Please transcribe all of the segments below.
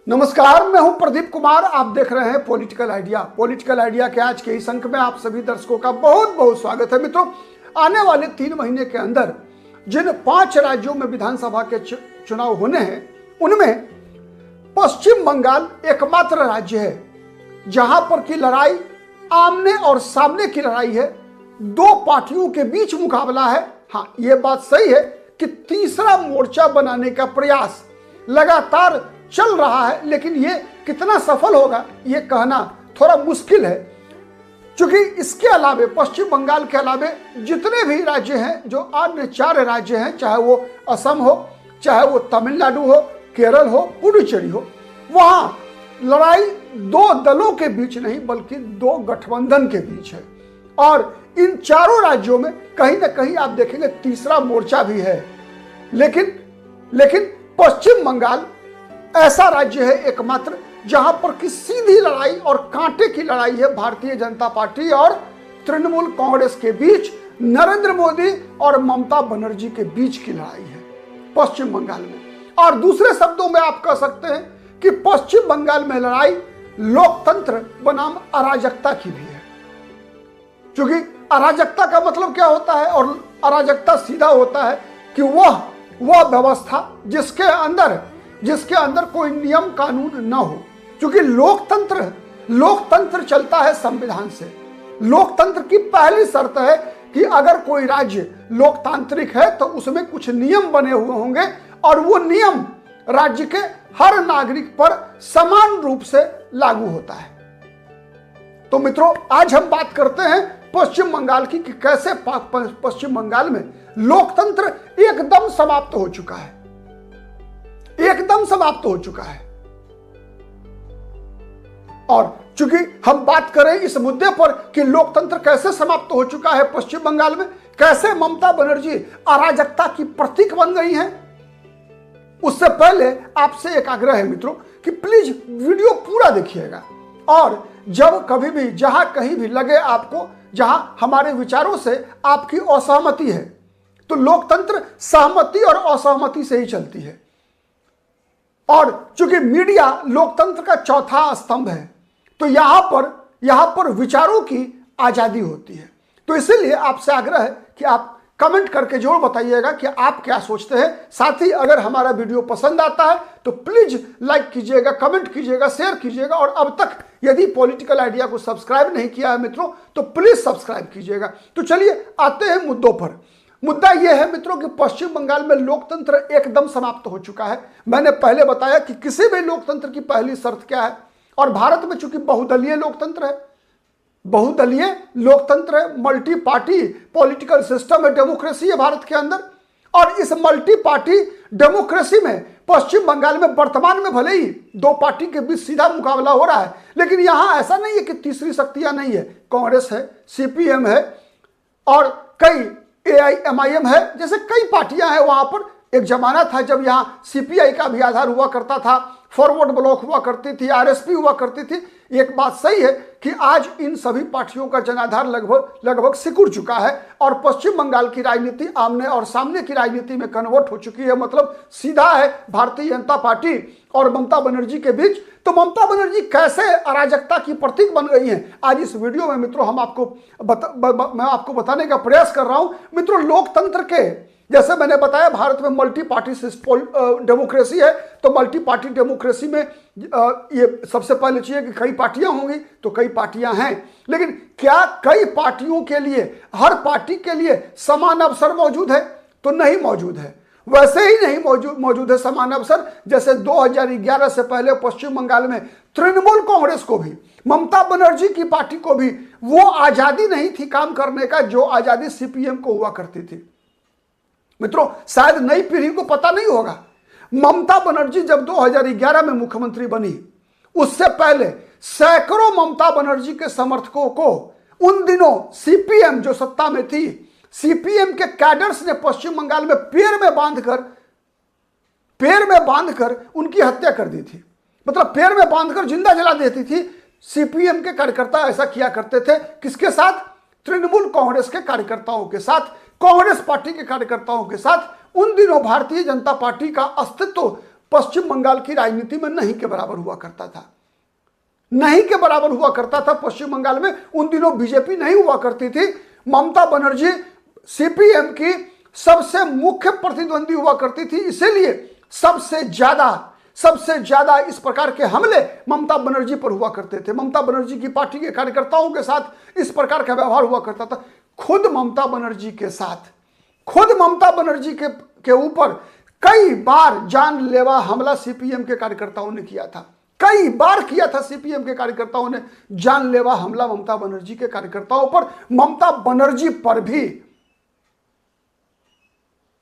नमस्कार, मैं हूं प्रदीप कुमार। आप देख रहे हैं पॉलिटिकल आइडिया। पॉलिटिकल आइडिया के आज के इस अंक में आप सभी दर्शकों का बहुत बहुत स्वागत है। मित्रों, आने वाले 3 महीने के अंदर जिन 5 राज्यों में विधानसभा के चुनाव होने हैं, उनमें पश्चिम बंगाल एकमात्र राज्य है जहां पर की लड़ाई आमने और सामने की लड़ाई है। 2 पार्टियों के बीच मुकाबला है। हाँ, यह बात सही है कि तीसरा मोर्चा बनाने का प्रयास लगातार चल रहा है, लेकिन ये कितना सफल होगा ये कहना थोड़ा मुश्किल है, क्योंकि इसके अलावे पश्चिम बंगाल के अलावे जितने भी राज्य हैं, जो अन्य 4 राज्य हैं, चाहे वो असम हो, चाहे वो तमिलनाडु हो, केरल हो, पुडुचेरी हो, वहां लड़ाई 2 दलों के बीच नहीं बल्कि 2 गठबंधन के बीच है। और इन चारों राज्यों में कहीं ना कहीं आप देखेंगे तीसरा मोर्चा भी है। लेकिन पश्चिम बंगाल ऐसा राज्य है एकमात्र जहां पर की सीधी लड़ाई और कांटे की लड़ाई है भारतीय जनता पार्टी और तृणमूल कांग्रेस के बीच, नरेंद्र मोदी और ममता बनर्जी के बीच की लड़ाई है पश्चिम बंगाल में। और दूसरे शब्दों में आप कह सकते हैं कि पश्चिम बंगाल में लड़ाई लोकतंत्र बनाम अराजकता की भी है। क्योंकि अराजकता का मतलब क्या होता है, और अराजकता सीधा होता है कि वह व्यवस्था जिसके अंदर कोई नियम कानून ना हो। क्योंकि लोकतंत्र चलता है संविधान से। लोकतंत्र की पहली शर्त है कि अगर कोई राज्य लोकतांत्रिक है तो उसमें कुछ नियम बने हुए होंगे और वो नियम राज्य के हर नागरिक पर समान रूप से लागू होता है। तो मित्रों, आज हम बात करते हैं पश्चिम बंगाल की कि कैसे पश्चिम बंगाल में लोकतंत्र एकदम समाप्त हो चुका है। और चूंकि हम बात करें इस मुद्दे पर कि लोकतंत्र कैसे समाप्त हो चुका है पश्चिम बंगाल में, कैसे ममता बनर्जी अराजकता की प्रतीक बन गई हैं, उससे पहले आपसे एक आग्रह है मित्रों कि प्लीज वीडियो पूरा देखिएगा। और जब कभी भी जहां कहीं भी लगे आपको जहां हमारे विचारों से आपकी असहमति है, तो लोकतंत्र सहमति और असहमति से ही चलती है। और चूंकि मीडिया लोकतंत्र का चौथा स्तंभ है, तो यहां पर विचारों की आजादी होती है। तो इसीलिए आपसे आग्रह है कि आप कमेंट करके जरूर बताइएगा कि आप क्या सोचते हैं। साथ ही अगर हमारा वीडियो पसंद आता है तो प्लीज लाइक कीजिएगा, कमेंट कीजिएगा, शेयर कीजिएगा। और अब तक यदि पॉलिटिकल आइडिया को सब्सक्राइब नहीं किया है मित्रों, तो प्लीज सब्सक्राइब कीजिएगा। तो चलिए आते हैं मुद्दों पर। मुद्दा यह है मित्रों कि पश्चिम बंगाल में लोकतंत्र एकदम समाप्त हो चुका है। मैंने पहले बताया कि किसी भी लोकतंत्र की पहली शर्त क्या है, और भारत में चूंकि बहुदलीय लोकतंत्र है, मल्टी पार्टी पॉलिटिकल सिस्टम है, डेमोक्रेसी है भारत के अंदर। और इस मल्टी पार्टी डेमोक्रेसी में पश्चिम बंगाल में वर्तमान में भले ही 2 पार्टी के बीच सीधा मुकाबला हो रहा है, लेकिन यहां ऐसा नहीं है कि तीसरी शक्तियां नहीं है। कांग्रेस है, सीपीएम है और कई AIMIM है, जैसे कई पार्टियां हैं। वहां पर एक जमाना था जब यहां CPI का भी आधार हुआ करता था, फॉरवर्ड ब्लॉक हुआ करती थी, RSP हुआ करती थी। एक बात सही है कि आज इन सभी पार्टियों का जनाधार लगभग सिकुड़ चुका है और पश्चिम बंगाल की राजनीति आमने और सामने की राजनीति में कन्वर्ट हो चुकी है। मतलब सीधा है भारतीय जनता पार्टी और ममता बनर्जी के बीच। तो ममता बनर्जी कैसे अराजकता की प्रतीक बन गई हैं, आज इस वीडियो में मित्रों मैं आपको बताने का प्रयास कर रहा हूं। मित्रों, लोकतंत्र के जैसे मैंने बताया भारत में मल्टी पार्टी डेमोक्रेसी है, तो मल्टी पार्टी डेमोक्रेसी में ये सबसे पहले चाहिए कि कई पार्टियां होंगी, तो कई पार्टियां हैं। लेकिन क्या कई पार्टियों के लिए, हर पार्टी के लिए समान अवसर मौजूद है? तो नहीं मौजूद है। वैसे ही नहीं मौजूद है समान अवसर जैसे 2011 से पहले पश्चिम बंगाल में तृणमूल कांग्रेस को भी, ममता बनर्जी की पार्टी को भी वो आजादी नहीं थी काम करने का जो आजादी CPM को हुआ करती थी। मित्रों, शायद नई पीढ़ी को पता नहीं होगा, ममता बनर्जी जब 2011 में मुख्यमंत्री बनी, उससे पहले सैकड़ों ममता बनर्जी के समर्थकों को उन दिनों CPM जो सत्ता में थी, CPM के कैडर्स ने पश्चिम बंगाल में पेड़ में बांधकर उनकी हत्या कर दी थी। मतलब पेड़ में बांधकर जिंदा जला देती थी। CPM के कार्यकर्ता ऐसा किया करते थे। किसके साथ? तृणमूल कांग्रेस के कार्यकर्ताओं के साथ, कांग्रेस पार्टी के कार्यकर्ताओं के साथ। उन दिनों भारतीय जनता पार्टी का अस्तित्व पश्चिम बंगाल की राजनीति में नहीं के बराबर हुआ करता था, नहीं के बराबर हुआ करता था। पश्चिम बंगाल में उन दिनों बीजेपी नहीं हुआ करती थी। ममता बनर्जी सीपीएम की सबसे मुख्य प्रतिद्वंदी हुआ करती थी, इसीलिए सबसे ज्यादा इस प्रकार के हमले ममता बनर्जी पर हुआ करते थे। ममता बनर्जी की पार्टी के कार्यकर्ताओं के साथ इस प्रकार का व्यवहार हुआ करता था। खुद ममता बनर्जी के ऊपर कई बार जानलेवा हमला सीपीएम के कार्यकर्ताओं ने किया था, कई बार किया था सीपीएम के कार्यकर्ताओं ने जानलेवा हमला ममता बनर्जी के कार्यकर्ताओं पर, ममता बनर्जी पर भी।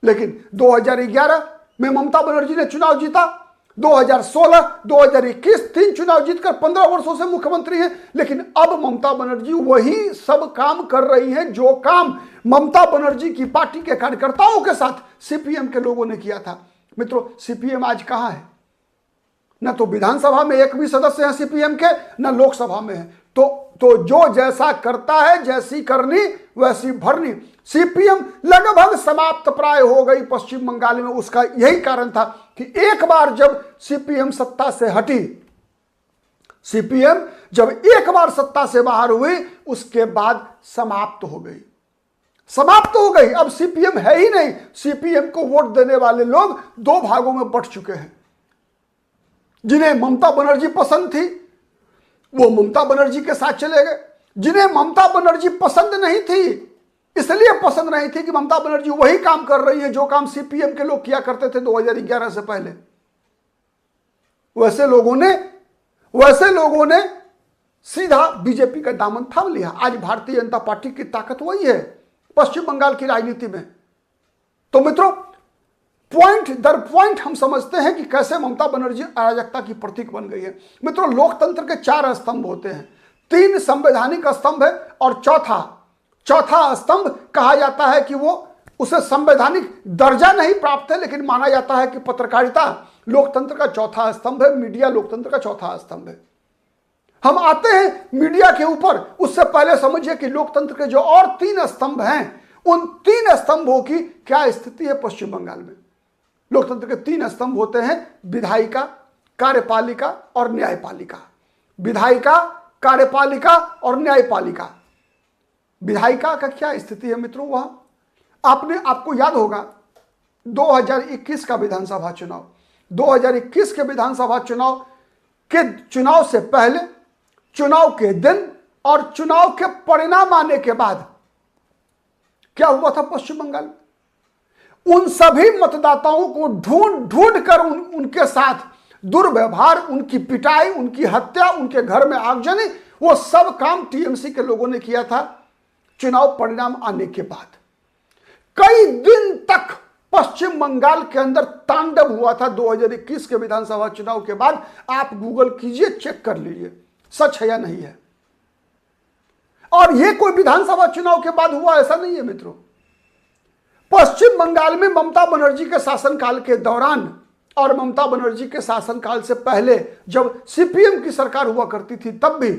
लेकिन 2011 में ममता बनर्जी ने चुनाव जीता, 2016, 2021 3 चुनाव जीतकर 15 वर्षों से मुख्यमंत्री हैं। लेकिन अब ममता बनर्जी वही सब काम कर रही हैं जो काम ममता बनर्जी की पार्टी के कार्यकर्ताओं के साथ सीपीएम के लोगों ने किया था। मित्रों, सीपीएम आज कहां है? न तो विधानसभा में एक भी सदस्य है सीपीएम के, न लोकसभा में है। तो जो जैसा करता है, जैसी करनी वैसी भरनी। सीपीएम लगभग समाप्त प्राय हो गई पश्चिम बंगाल में। उसका यही कारण था कि एक बार जब सीपीएम सत्ता से हटी, सीपीएम जब एक बार सत्ता से बाहर हुई, उसके बाद समाप्त हो गई। अब सीपीएम है ही नहीं। सीपीएम को वोट देने वाले लोग दो भागों में बंट चुके हैं। जिन्हें ममता बनर्जी पसंद थी वो ममता बनर्जी के साथ चले गए, जिन्हें ममता बनर्जी पसंद नहीं थी, इसलिए पसंद नहीं थी कि ममता बनर्जी वही काम कर रही है जो काम सीपीएम के लोग किया करते थे 2011 से पहले, वैसे लोगों ने सीधा बीजेपी का दामन थाम लिया। आज भारतीय जनता पार्टी की ताकत वही है पश्चिम बंगाल की राजनीति में। तो मित्रों, पॉइंट दर पॉइंट हम समझते हैं कि कैसे ममता बनर्जी अराजकता की प्रतीक बन गई है। मित्रों, लोकतंत्र के 4 स्तंभ होते हैं, 3 संवैधानिक स्तंभ है और चौथा स्तंभ कहा जाता है कि वो उसे संवैधानिक दर्जा नहीं प्राप्त है, लेकिन माना जाता है कि पत्रकारिता लोकतंत्र का चौथा स्तंभ है, मीडिया लोकतंत्र का चौथा स्तंभ है। हम आते हैं मीडिया के ऊपर, उससे पहले समझिए कि लोकतंत्र के जो और 3 स्तंभ हैं, उन 3 स्तंभों की क्या स्थिति है पश्चिम बंगाल में। लोकतंत्र के 3 स्तंभ होते हैं, विधायिका, कार्यपालिका और न्यायपालिका। विधायिका, कार्यपालिका और न्यायपालिका। विधायिका का क्या स्थिति है मित्रों? वहां आपको याद होगा 2021 का विधानसभा चुनाव, 2021 के विधानसभा चुनाव से पहले, चुनाव के दिन और चुनाव के परिणाम आने के बाद क्या हुआ था पश्चिम बंगाल में? उन सभी मतदाताओं को ढूंढ कर उनके साथ दुर्व्यवहार, उनकी पिटाई, उनकी हत्या, उनके घर में आगजनी, वो सब काम टीएमसी के लोगों ने किया था। चुनाव परिणाम आने के बाद कई दिन तक पश्चिम बंगाल के अंदर तांडव हुआ था। 2021 के विधानसभा चुनाव के बाद आप गूगल कीजिए, चेक कर लीजिए सच है या नहीं है। और यह कोई विधानसभा चुनाव के बाद हुआ ऐसा नहीं है मित्रों। पश्चिम बंगाल में ममता बनर्जी के शासनकाल के दौरान और ममता बनर्जी के शासनकाल से पहले जब सीपीएम की सरकार हुआ करती थी, तब भी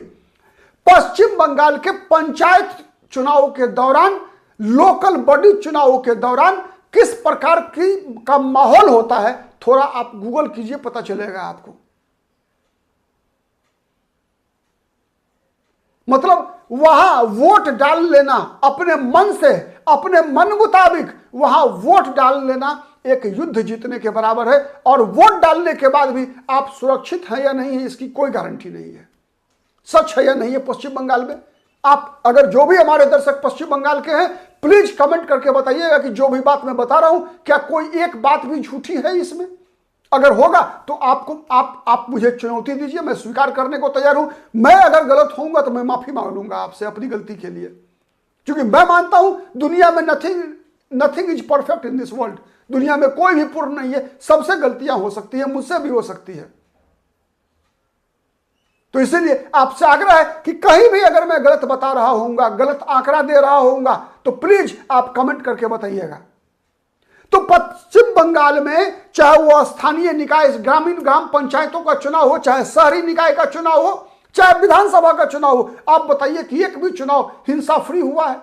पश्चिम बंगाल के पंचायत चुनाव के दौरान, लोकल बॉडी चुनावों के दौरान किस प्रकार का माहौल होता है, थोड़ा आप गूगल कीजिए, पता चलेगा आपको। मतलब वहां वोट डाल लेना अपने मन से, अपने मन मुताबिक वहां वोट डाल लेना एक युद्ध जीतने के बराबर है। और वोट डालने के बाद भी आप सुरक्षित हैं या नहीं है, इसकी कोई गारंटी नहीं है। सच है या नहीं है पश्चिम बंगाल में? आप अगर जो भी हमारे दर्शक पश्चिम बंगाल के हैं, प्लीज कमेंट करके बताइएगा कि जो भी बात मैं बता रहा हूं, क्या कोई एक बात भी झूठी है इसमें? अगर होगा तो आप मुझे चुनौती दीजिए, मैं स्वीकार करने को तैयार हूं। मैं अगर गलत होऊंगा तो मैं माफी मांग लूंगा आपसे अपनी गलती के लिए, क्योंकि मैं मानता हूं दुनिया में nothing is perfect in this world. दुनिया में कोई भी पूर्ण नहीं है, सबसे गलतियां हो सकती है, मुझसे भी हो सकती है। तो इसीलिए आपसे आग्रह है कि कहीं भी अगर मैं गलत बता रहा होऊंगा, गलत आंकड़ा दे रहा होऊंगा, तो प्लीज आप कमेंट करके बताइएगा। तो पश्चिम बंगाल में चाहे वो स्थानीय निकाय, ग्राम पंचायतों का चुनाव हो, चाहे शहरी निकाय का चुनाव हो, चाहे विधानसभा का चुनाव हो, आप बताइए कि एक भी चुनाव हिंसा फ्री हुआ है?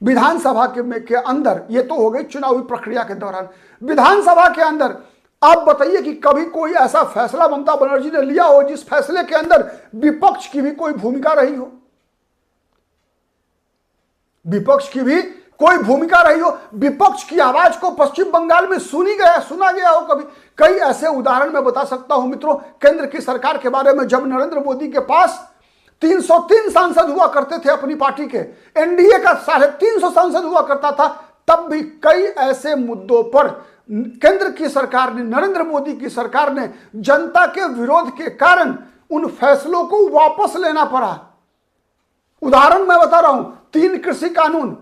विधानसभा के अंदर, ये तो हो गई चुनावी प्रक्रिया के दौरान, विधानसभा के अंदर आप बताइए कि कभी कोई ऐसा फैसला ममता बनर्जी ने लिया हो जिस फैसले के अंदर विपक्ष की भी कोई भूमिका रही हो, विपक्ष की भी कोई भूमिका रही हो, विपक्ष की आवाज को पश्चिम बंगाल में सुना गया हो कभी? कई ऐसे उदाहरण मैं बता सकता हूं मित्रों, केंद्र की सरकार के बारे में। जब नरेंद्र मोदी के पास 303 सांसद हुआ करते थे अपनी पार्टी के, एनडीए का 350 सांसद हुआ करता था, तब भी कई ऐसे मुद्दों पर केंद्र की सरकार ने, नरेंद्र मोदी की सरकार ने जनता के विरोध के कारण उन फैसलों को वापस लेना पड़ा। उदाहरण मैं बता रहा हूं, 3 कृषि कानून,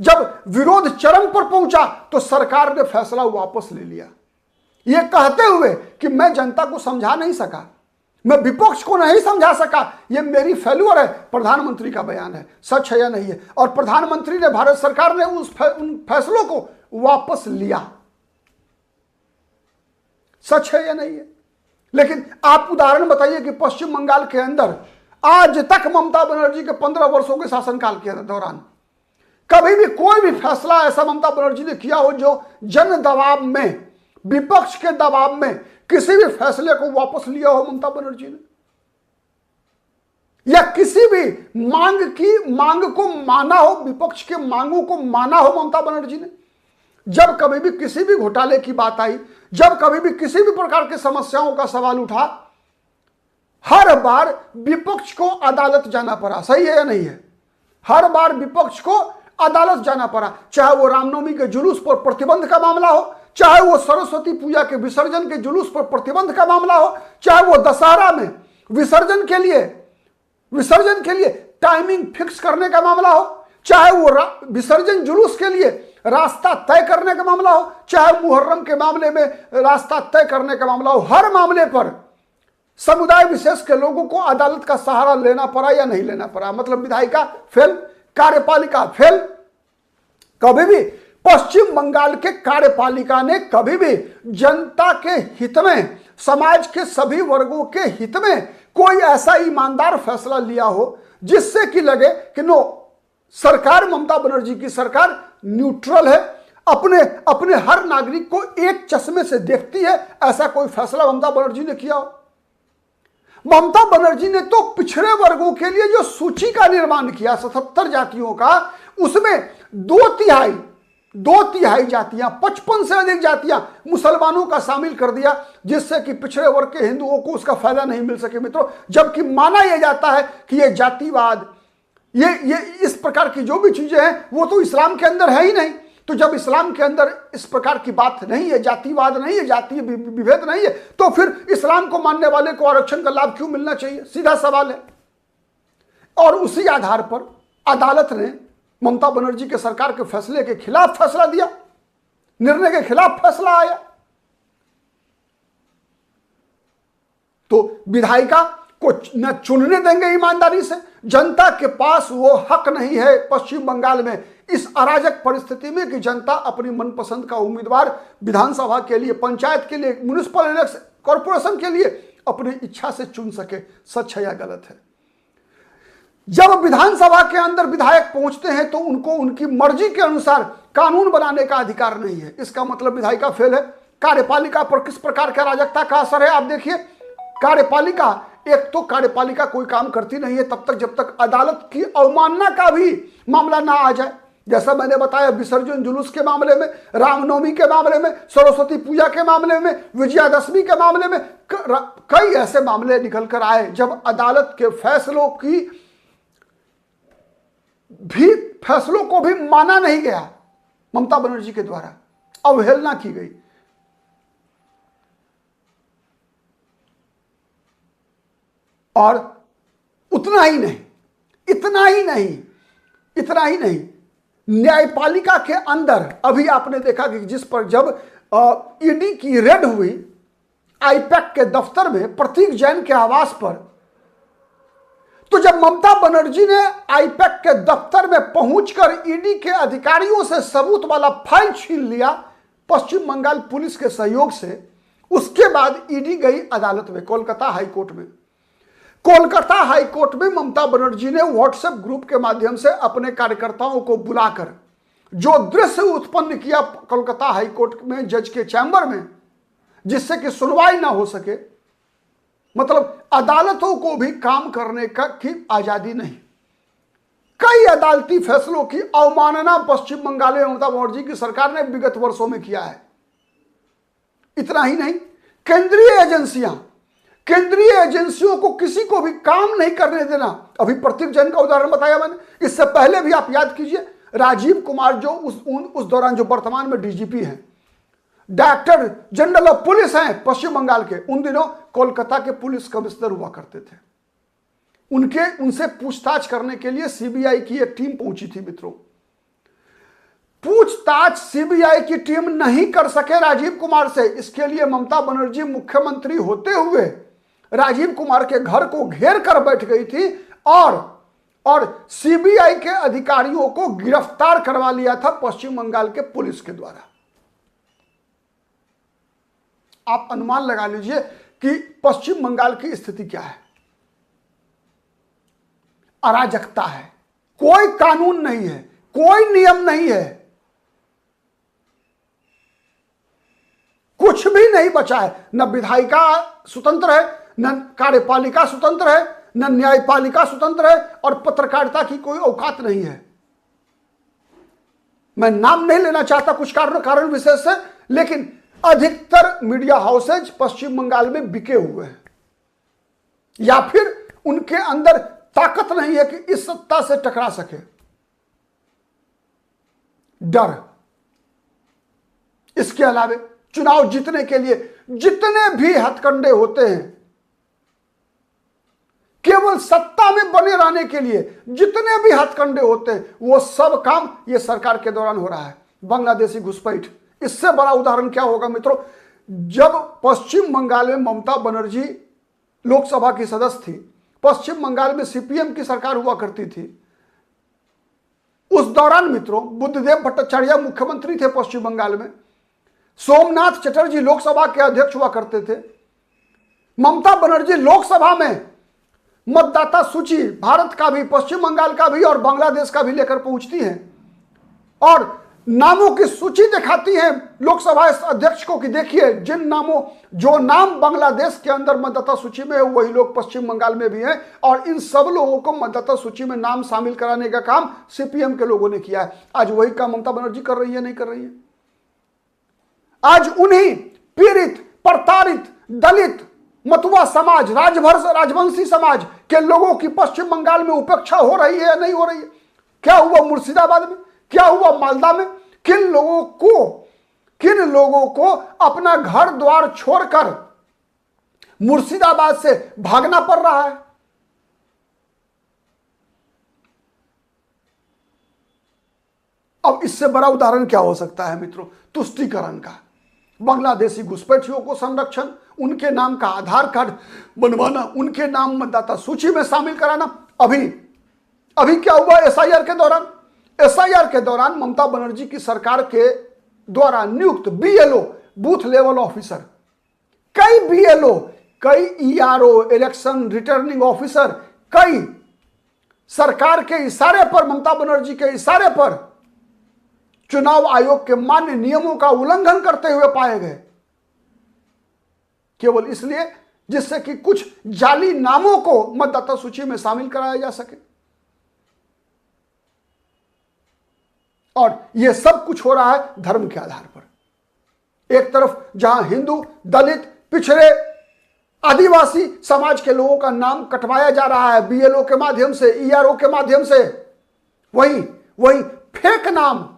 जब विरोध चरम पर पहुंचा तो सरकार ने फैसला वापस ले लिया, यह कहते हुए कि मैं जनता को समझा नहीं सका, मैं विपक्ष को नहीं समझा सका, यह मेरी फेल्यूर है। प्रधानमंत्री का बयान है, सच है या नहीं है? और प्रधानमंत्री ने, भारत सरकार ने उन फैसलों को वापस लिया, सच है या नहीं है? लेकिन आप उदाहरण बताइए कि पश्चिम बंगाल के अंदर आज तक ममता बनर्जी के 15 वर्षों के शासनकाल के दौरान कभी भी कोई भी फैसला ऐसा ममता बनर्जी ने किया हो जो जन दबाव में, विपक्ष के दबाव में किसी भी फैसले को वापस लिया हो ममता बनर्जी ने, या किसी भी मांग को माना हो, विपक्ष के मांगों को माना हो ममता बनर्जी ने? जब कभी भी किसी भी घोटाले की बात आई, जब कभी भी किसी भी प्रकार की समस्याओं का सवाल उठा, हर बार विपक्ष को अदालत जाना पड़ा, सही है या नहीं है? हर बार विपक्ष को अदालत जाना पड़ा, चाहे वो रामनवमी के जुलूस पर प्रतिबंध का मामला हो, चाहे वो सरस्वती पूजा के विसर्जन के जुलूस पर प्रतिबंध का मामला हो, चाहे वो दशहरा में विसर्जन के लिए टाइमिंग फिक्स करने का मामला हो, चाहे वो विसर्जन जुलूस के लिए रास्ता तय करने का मामला हो, चाहे मुहर्रम के मामले में रास्ता तय करने का मामला हो, हर मामले पर समुदाय विशेष के लोगों को अदालत का सहारा लेना पड़ा या नहीं लेना पड़ा? मतलब विधायिका फेल, कार्यपालिका फेल। कभी भी पश्चिम बंगाल के कार्यपालिका ने कभी भी जनता के हित में, समाज के सभी वर्गों के हित में कोई ऐसा ईमानदार फैसला लिया हो जिससे कि लगे कि नो, सरकार, ममता बनर्जी की सरकार न्यूट्रल है, अपने हर नागरिक को एक चश्मे से देखती है, ऐसा कोई फैसला ममता बनर्जी ने किया हो? ममता बनर्जी ने तो पिछड़े वर्गों के लिए जो सूची का निर्माण किया 77 जातियों का, उसमें 2/3 जातियां, 55 से अधिक जातियां मुसलमानों का शामिल कर दिया, जिससे कि पिछड़े वर्ग के हिंदुओं को उसका फायदा नहीं मिल सके मित्रों। जबकि माना यह जाता है कि यह जातिवाद, ये इस प्रकार की जो भी चीजें हैं वो तो इस्लाम के अंदर है ही नहीं। तो जब इस्लाम के अंदर इस प्रकार की बात नहीं है, जातिवाद नहीं है, जातीय विभेद नहीं है, तो फिर इस्लाम को मानने वाले को आरक्षण का लाभ क्यों मिलना चाहिए? सीधा सवाल है। और उसी आधार पर अदालत ने ममता बनर्जी के सरकार के फैसले के खिलाफ फैसला दिया, निर्णय के खिलाफ फैसला आया। तो विधायिका को न चुनने देंगे ईमानदारी से, जनता के पास वो हक नहीं है पश्चिम बंगाल में इस अराजक परिस्थिति में कि जनता अपनी मनपसंद का उम्मीदवार विधानसभा के लिए, पंचायत के लिए, म्युनिसिपल इलेक्शन, कॉर्पोरेशन के लिए अपनी इच्छा से चुन सके। सच है या गलत है? जब विधानसभा के अंदर विधायक पहुंचते हैं तो उनको उनकी मर्जी के अनुसार कानून बनाने का अधिकार नहीं है, इसका मतलब विधायिका फेल है। कार्यपालिका पर किस प्रकार का अराजकता का असर है आप देखिए। कार्यपालिका, एक तो कार्यपालिका कोई काम करती नहीं है तब तक जब तक अदालत की अवमानना का भी मामला ना आ जाए। जैसा मैंने बताया, विसर्जन जुलूस के मामले में, रामनवमी के मामले में, सरस्वती पूजा के मामले में, विजयादशमी के मामले में कई ऐसे मामले निकल कर आए जब अदालत के फैसलों को भी माना नहीं गया, ममता बनर्जी के द्वारा अवहेलना की गई। और इतना ही नहीं, न्यायपालिका के अंदर अभी आपने देखा कि जिस पर जब ईडी की रेड हुई आईपैक के दफ्तर में, प्रतीक जैन के आवास पर, तो जब ममता बनर्जी ने आईपैक के दफ्तर में पहुंचकर ईडी के अधिकारियों से सबूत वाला फाइल छीन लिया पश्चिम बंगाल पुलिस के सहयोग से, उसके बाद ईडी गई अदालत में, कोलकाता हाईकोर्ट में। कोलकाता हाईकोर्ट में ममता बनर्जी ने व्हाट्सएप ग्रुप के माध्यम से अपने कार्यकर्ताओं को बुलाकर जो दृश्य उत्पन्न किया कोलकाता हाईकोर्ट में जज के चैम्बर में, जिससे कि सुनवाई ना हो सके, मतलब अदालतों को भी काम करने का की आजादी नहीं। कई अदालती फैसलों की अवमानना पश्चिम बंगाल में ममता बनर्जी की सरकार ने विगत वर्षों में किया है। इतना ही नहीं, केंद्रीय एजेंसियों को किसी को भी काम नहीं करने देना। अभी प्रतीक जैन का उदाहरण बताया मैंने, इससे पहले भी आप याद कीजिए राजीव कुमार जो उस दौरान जो वर्तमान में डीजीपी हैं, डायरेक्टर जनरल ऑफ पुलिस हैं पश्चिम बंगाल के, उन दिनों कोलकाता के पुलिस कमिश्नर हुआ करते थे। उनसे पूछताछ करने के लिए सीबीआई की एक टीम पहुंची थी मित्रों। पूछताछ सीबीआई की टीम नहीं कर सके राजीव कुमार से, इसके लिए ममता बनर्जी मुख्यमंत्री होते हुए राजीव कुमार के घर को घेर कर बैठ गई थी और सीबीआई के अधिकारियों को गिरफ्तार करवा लिया था पश्चिम बंगाल के पुलिस के द्वारा। आप अनुमान लगा लीजिए कि पश्चिम बंगाल की स्थिति क्या है। अराजकता है, कोई कानून नहीं है, कोई नियम नहीं है, कुछ भी नहीं बचा है। न विधायिका स्वतंत्र है, न कार्यपालिका स्वतंत्र है, न न्यायपालिका स्वतंत्र है, और पत्रकारिता की कोई औकात नहीं है। मैं नाम नहीं लेना चाहता कुछ कारण विशेष से, लेकिन अधिकतर मीडिया हाउसेज पश्चिम बंगाल में बिके हुए हैं, या फिर उनके अंदर ताकत नहीं है कि इस सत्ता से टकरा सके। डर। इसके अलावा चुनाव जीतने के लिए जितने भी हथकंडे होते हैं, केवल सत्ता में बने रहने के लिए जितने भी हथकंडे होते हैं, वो सब काम ये सरकार के दौरान हो रहा है। बांग्लादेशी घुसपैठ, इससे बड़ा उदाहरण क्या होगा मित्रों? जब पश्चिम बंगाल में ममता बनर्जी लोकसभा की सदस्य थी, पश्चिम बंगाल में सीपीएम की सरकार हुआ करती थी, उस दौरान मित्रों बुद्धदेव भट्टाचार्य मुख्यमंत्री थे पश्चिम बंगाल में, सोमनाथ चटर्जी लोकसभा के अध्यक्ष हुआ करते थे। ममता बनर्जी लोकसभा में मतदाता सूची भारत का भी, पश्चिम बंगाल का भी और बांग्लादेश का भी लेकर पहुंचती हैं और नामों की सूची दिखाती हैं लोकसभा अध्यक्ष को कि देखिए जो नाम बांग्लादेश के अंदर मतदाता सूची में है वही लोग पश्चिम बंगाल में भी हैं, और इन सब लोगों को मतदाता सूची में नाम शामिल कराने का काम सीपीएम के लोगों ने किया है। आज वही काम ममता बनर्जी कर रही है, नहीं कर रही है? आज उन्हीं पीड़ित, प्रताड़ित, दलित, मतुआ समाज, राजवंशी समाज के लोगों की पश्चिम बंगाल में उपेक्षा हो रही है या नहीं हो रही है? क्या हुआ मुर्शिदाबाद में, क्या हुआ मालदा में? किन लोगों को अपना घर द्वार छोड़कर मुर्शिदाबाद से भागना पड़ रहा है? अब इससे बड़ा उदाहरण क्या हो सकता है मित्रों? तुष्टीकरण का। बांग्लादेशी घुसपैठियों को संरक्षण, उनके नाम का आधार कार्ड बनवाना, उनके नाम मतदाता सूची में शामिल कराना। अभी क्या हुआ एसआईआर के दौरान? एसआईआर के दौरान ममता बनर्जी की सरकार के द्वारा नियुक्त बीएलओ, बूथ लेवल ऑफिसर, कई बीएलओ, कई ईआरओ, इलेक्शन रिटर्निंग ऑफिसर, कई सरकार के इशारे पर, ममता बनर्जी के इशारे पर चुनाव आयोग के मान्य नियमों का उल्लंघन करते हुए पाए गए, केवल इसलिए जिससे कि कुछ जाली नामों को मतदाता सूची में शामिल कराया जा सके। और यह सब कुछ हो रहा है धर्म के आधार पर। एक तरफ जहां हिंदू, दलित, पिछड़े, आदिवासी समाज के लोगों का नाम कटवाया जा रहा है बीएलओ के माध्यम से, ईआरओ के माध्यम से, वही फेक नाम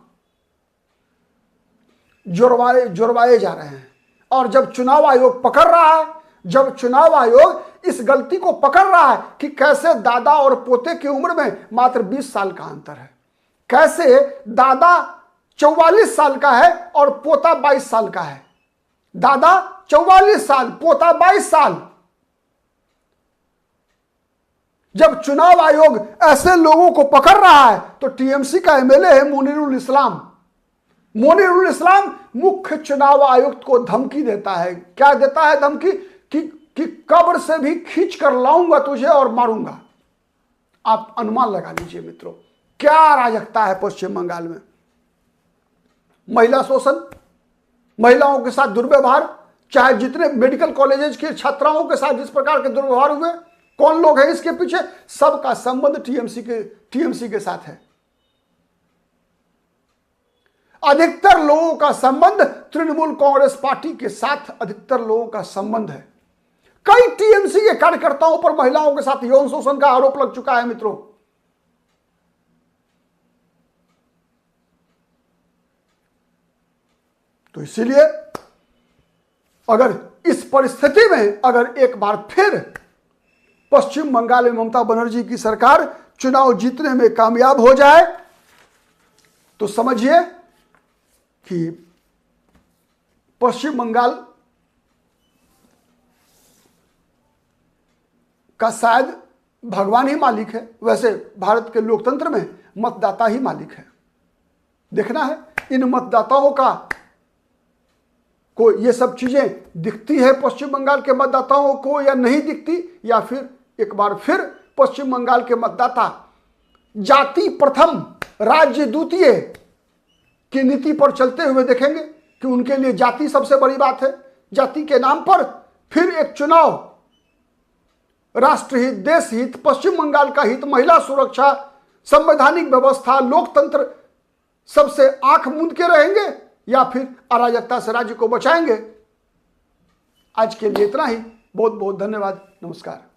जुड़वाए जा रहे हैं। और जब चुनाव आयोग पकड़ रहा है, जब चुनाव आयोग इस गलती को पकड़ रहा है कि कैसे दादा और पोते की उम्र में मात्र 20 साल का अंतर है, कैसे दादा 44 साल का है और पोता 22 साल का है, दादा 44 साल, पोता 22 साल, जब चुनाव आयोग ऐसे लोगों को पकड़ रहा है तो टीएमसी का एमएलए है मोनिरुल इस्लाम मुख्य चुनाव आयुक्त को धमकी देता है। क्या देता है धमकी? कि कि कब्र से भी खींच कर लाऊंगा तुझे और मारूंगा। आप अनुमान लगा लीजिए मित्रों, क्या अराजकता है पश्चिम बंगाल में। महिला शोषण, महिलाओं के साथ दुर्व्यवहार, चाहे जितने मेडिकल कॉलेजेस के छात्राओं के साथ जिस प्रकार के दुर्व्यवहार हुए, कौन लोग हैं इसके पीछे, सबका संबंध टीएमसी के साथ है। अधिकतर लोगों का संबंध तृणमूल कांग्रेस पार्टी के साथ अधिकतर लोगों का संबंध है। कई टीएमसी के कार्यकर्ताओं पर महिलाओं के साथ यौन शोषण का आरोप लग चुका है मित्रों। तो इसीलिए अगर इस परिस्थिति में अगर एक बार फिर पश्चिम बंगाल में ममता बनर्जी की सरकार चुनाव जीतने में कामयाब हो जाए तो समझिए कि पश्चिम बंगाल का शायद भगवान ही मालिक है। वैसे भारत के लोकतंत्र में मतदाता ही मालिक है। देखना है इन मतदाताओं का को ये सब चीजें दिखती है पश्चिम बंगाल के मतदाताओं को या नहीं दिखती, या फिर एक बार फिर पश्चिम बंगाल के मतदाता जाति प्रथम राज्य द्वितीय की नीति पर चलते हुए देखेंगे कि उनके लिए जाति सबसे बड़ी बात है। जाति के नाम पर फिर एक चुनाव, राष्ट्रहित, देश हित, पश्चिम बंगाल का हित, महिला सुरक्षा, संवैधानिक व्यवस्था, लोकतंत्र सबसे आंख मूंद के रहेंगे या फिर अराजकता से राज्य को बचाएंगे। आज के लिए इतना ही। बहुत बहुत धन्यवाद। नमस्कार।